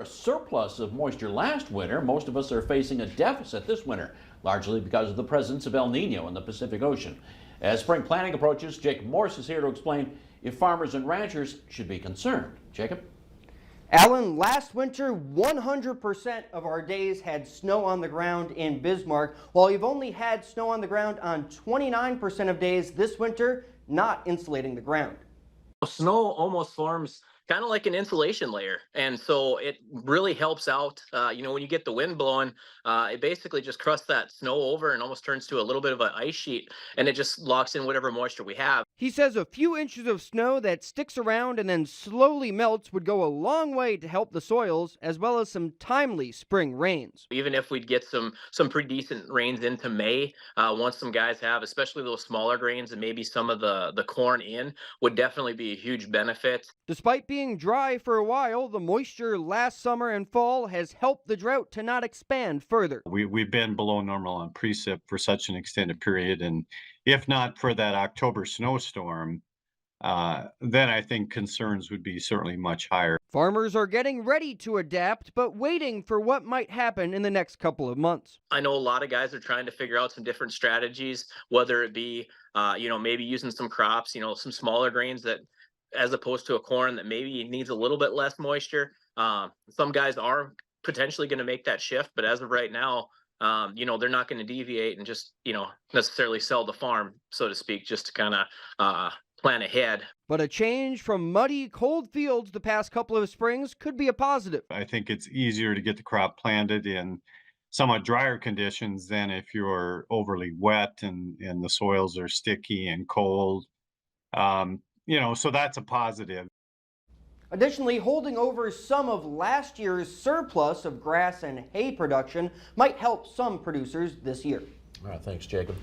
A surplus of moisture last winter, most of us are facing a deficit this winter, largely because of the presence of El Nino in the Pacific Ocean. As spring planting approaches, Jacob Morse is here to explain if farmers and ranchers should be concerned. Jacob? Alan, last winter, 100% of our days had snow on the ground in Bismarck, while we've only had snow on the ground on 29% of days this winter, not insulating the ground. Snow almost forms kind of like an insulation layer, and so it really helps out. When you get the wind blowing, it basically just crusts that snow over and almost turns to a little bit of an ice sheet, and it just locks in whatever moisture we have. He says a few inches of snow that sticks around and then slowly melts would go a long way to help the soils, as well as some timely spring rains. Even if we'd get some pretty decent rains into May, once some guys have, especially those smaller grains and maybe some of the corn in, would definitely be a huge benefit. Despite being dry for a while, the moisture last summer and fall has helped the drought to not expand further. We've been below normal on precip for such an extended period, and if not for that October snowstorm, then I think concerns would be certainly much higher. Farmers are getting ready to adapt, but waiting for what might happen in the next couple of months. I know a lot of guys are trying to figure out some different strategies, whether it be, maybe using some crops, some smaller grains that, as opposed to a corn that maybe needs a little bit less moisture. Some guys are potentially going to make that shift, but as of right now, they're not going to deviate and just, necessarily sell the farm, so to speak, just to kind of plan ahead. But a change from muddy, cold fields the past couple of springs could be a positive. I think it's easier to get the crop planted in somewhat drier conditions than if you're overly wet and the soils are sticky and cold. So that's a positive. Additionally, holding over some of last year's surplus of grass and hay production might help some producers this year. All right, thanks, Jacob.